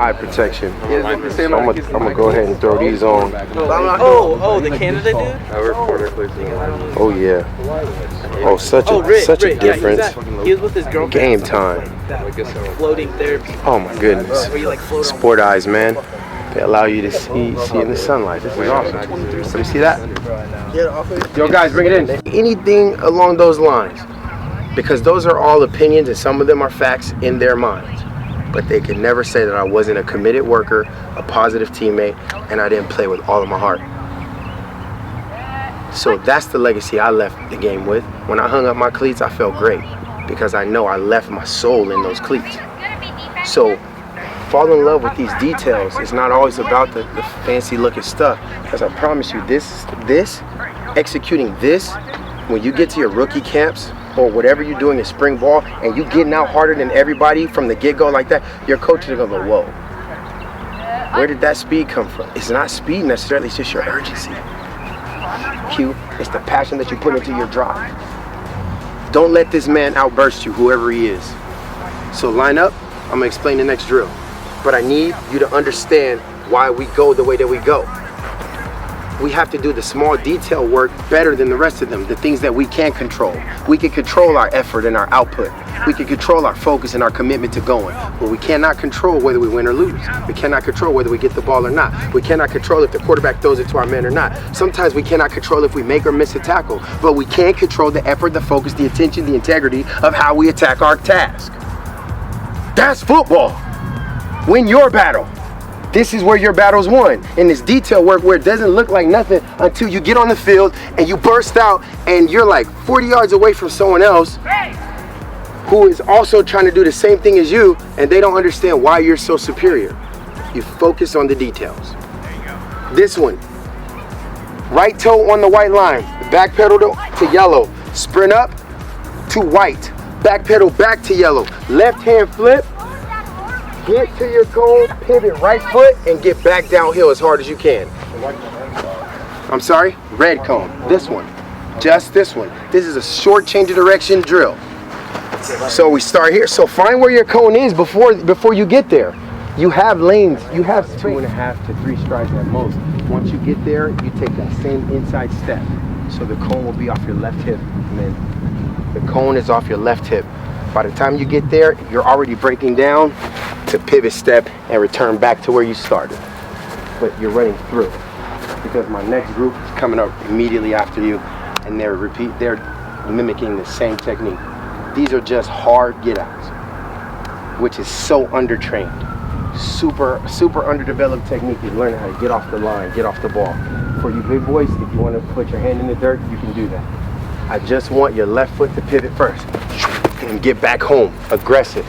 eye protection. So I'm gonna go ahead and throw these on. Oh, the Canada dude? Oh yeah. Oh, such a difference. He was with his girlfriend. Game time. Floating therapy. Oh my goodness. Where you like float on. Sport eyes, man. They allow you to see in the sunlight. This is awesome. Let me see that. Yo, guys, bring it in. Anything along those lines, because those are all opinions and some of them are facts in their minds. But they can never say that I wasn't a committed worker, a positive teammate, and I didn't play with all of my heart. So that's the legacy I left the game with. When I hung up my cleats, I felt great because I know I left my soul in those cleats. So fall in love with these details. It's not always about the fancy looking stuff, because I promise you this, executing this, when you get to your rookie camps or whatever you're doing in spring ball and you getting out harder than everybody from the get-go like that, your coach is gonna go, whoa, where did that speed come from? It's not speed necessarily, it's just your urgency. Q, it's the passion that you put into your drive. Don't let this man outburst you, whoever he is. So line up, I'm gonna explain the next drill. But I need you to understand why we go the way that we go. We have to do the small detail work better than the rest of them, the things that we can control. We can control our effort and our output. We can control our focus and our commitment to going. But we cannot control whether we win or lose. We cannot control whether we get the ball or not. We cannot control if the quarterback throws it to our man or not. Sometimes we cannot control if we make or miss a tackle. But we can control the effort, the focus, the attention, the integrity of how we attack our task. That's football. Win your battle. This is where your battle's won. In this detail work where it doesn't look like nothing until you get on the field and you burst out and you're like 40 yards away from someone else who is also trying to do the same thing as you, and they don't understand why you're so superior. You focus on the details. This one, right toe on the white line, back pedal to yellow, sprint up to white, back pedal back to yellow, left hand flip, get to your cone, pivot right foot, and get back downhill as hard as you can. I'm sorry, red cone, this one, just this one. This is a short change of direction drill. So we start here. So find where your cone is before you get there. You have lanes, you have 2.5 to 3 strides at most. Once you get there, you take that same inside step. So the cone will be off your left hip, and then the cone is off your left hip. By the time you get there, you're already breaking down to pivot step and return back to where you started. But you're running through, because my next group is coming up immediately after you, and they're mimicking the same technique. These are just hard get-outs, which is so undertrained. Super underdeveloped technique is learning how to get off the line, get off the ball. For you big boys, if you want to put your hand in the dirt, you can do that. I just want your left foot to pivot first and get back home, aggressive.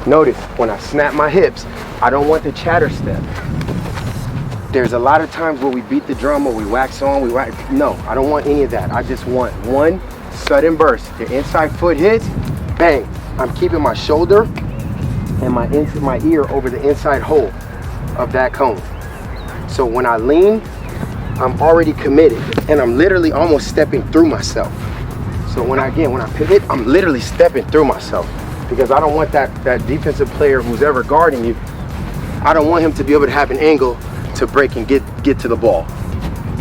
Notice when I snap my hips, I don't want the chatter step. There's a lot of times where we beat the drum or we wax on, no, I don't want any of that. I just want one sudden burst. Your inside foot hits, bang. I'm keeping my shoulder and my ear over the inside hole of that cone. So when I lean, I'm already committed, and I'm literally almost stepping through myself. So when I pivot, I'm literally stepping through myself, because I don't want that defensive player who's ever guarding you, I don't want him to be able to have an angle to break and get to the ball.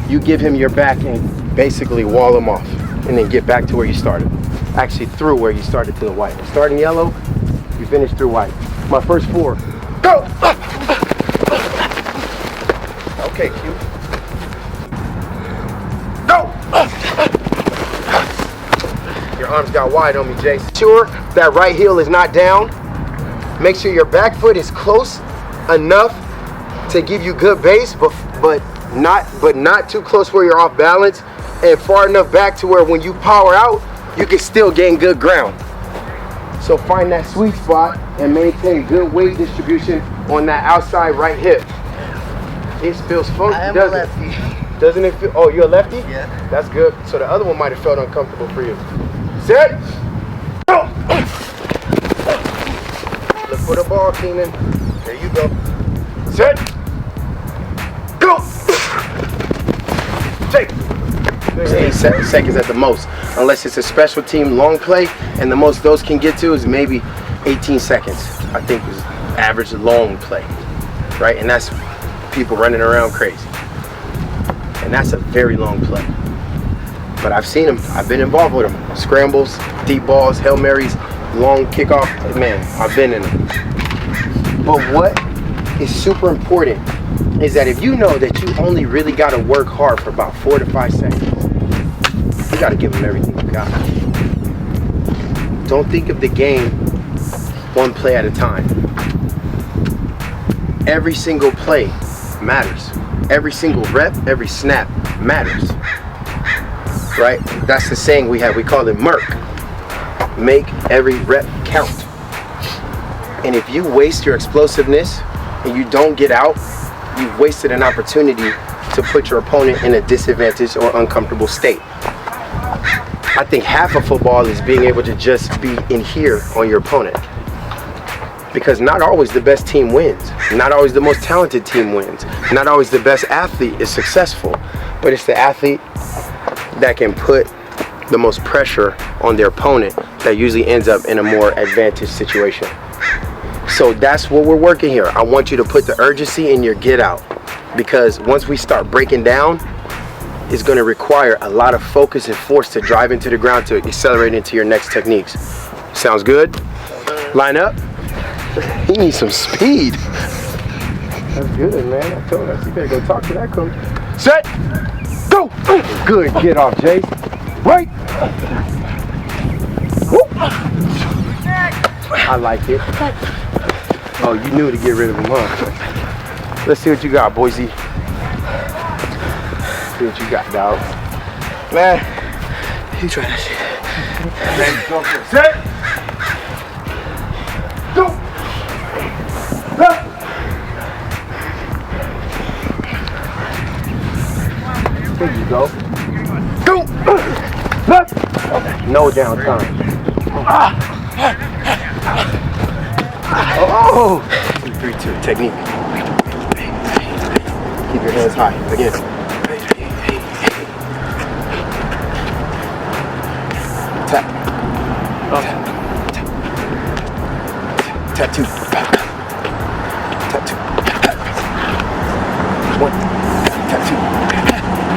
You give him your back and basically wall him off, and then get back to where you started. Actually through where you started to the white. Starting yellow, you finish through white. My first 4, go! Okay, Q. Go! Your arms got wide on me, Jace. Sure that right heel is not down. Make sure your back foot is close enough to give you good base, but not too close where you're off balance, and far enough back to where when you power out, you can still gain good ground. So find that sweet spot and maintain good weight distribution on that outside right hip. It feels funky, doesn't it? I am a lefty. Doesn't it feel? Oh, you're a lefty? Yeah. That's good. So the other one might have felt uncomfortable for you. Set. Go. Look for the ball, Keenan. There you go. Set. Go. Take. 8 seconds at the most, unless it's a special team long play, and the most those can get to is maybe 18 seconds. I think is average long play. right? And that's people running around crazy. And that's a very long play. But I've seen them, I've been involved with them. Scrambles, deep balls, Hail Marys, long kickoff, man, I've been in them. But what is super important is that if you know that you only really got to work hard for about 4 to 5 seconds, you got to give them everything you got. Don't think of the game one play at a time. Every single play matters. Every single rep, every snap matters. Right? That's the saying we have. We call it MERC. Make every rep count. And if you waste your explosiveness and you don't get out, you've wasted an opportunity to put your opponent in a disadvantaged or uncomfortable state. I think half of football is being able to just be in here on your opponent. Because not always the best team wins. Not always the most talented team wins. Not always the best athlete is successful. But it's the athlete that can put the most pressure on their opponent that usually ends up in a more advantaged situation. So that's what we're working here. I want you to put the urgency in your get out, because once we start breaking down, it's going to require a lot of focus and force to drive into the ground to accelerate into your next techniques. Sounds good? Line up. He needs some speed. That's good, man. I told us you better go talk to that coach. Set. Go. Good. Get off, Jay. Right. Woo. I like it. Oh, you knew to get rid of him, huh? Let's see what you got, Boise. See what you got, dog. Man, You try that shit. go for it. Set. Go. Left. There you go. Go. Left. No downtime. Oh. 3-2 technique. Keep your hands high. Again. Tap. Oh. Tap 2. Tap 2. 1. Tap 2.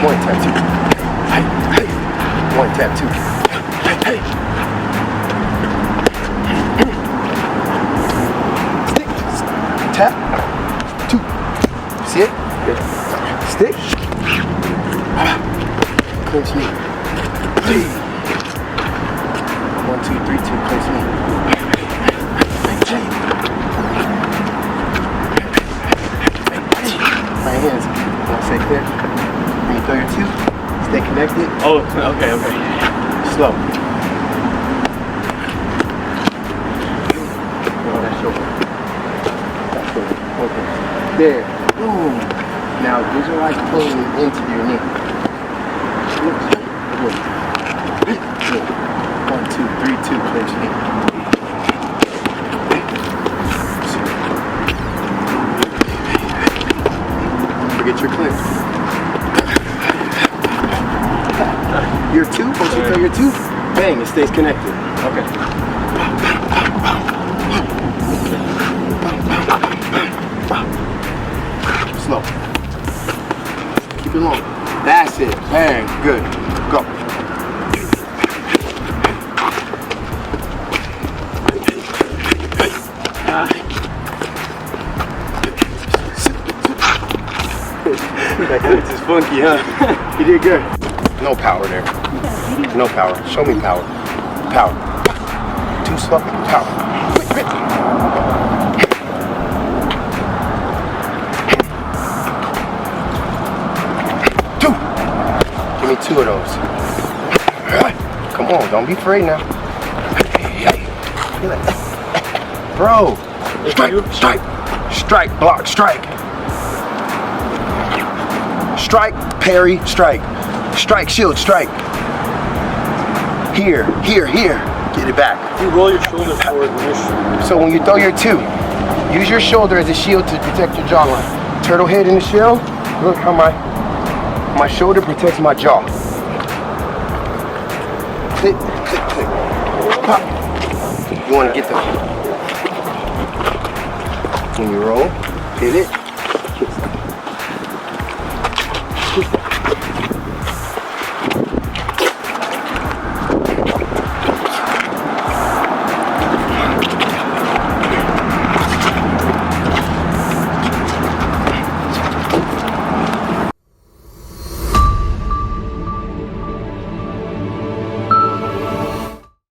1. Tap 2. 1. Tap 2. Stick. Tap. 2. See it? Good. Stick. Clinch knee. 1, 2, 3, 2. Clinch knee. My hands. One stay clear. When you throw your 2, stay connected. Oh, okay. Slow. Oh, that shoulder. That shoulder. Okay. There. Boom. Now visualize pulling into your knee. Good. 1, 2, 3, 2. Clench knee. Forget your clinch. Your 2, once you throw your 2, bang, it stays connected. Okay. Slow. Keep it long. That's it. Bang. Good. Go. That glitch is funky, huh? You did good. No power there. No power. Show me power. Power. Too slow. Power. Quick. Two. Give me 2 of those. Come on, don't be afraid now. Bro. Strike. Strike. Block. Strike. Strike, parry, strike. Strike, shield, strike. Here. Get it back. You roll your shoulders forward when you're shooting. So when you throw your 2, use your shoulder as a shield to protect your jawline. Turtle head in the shell. Look how my shoulder protects my jaw. Click. Pop. You want to get the... When you roll, hit it.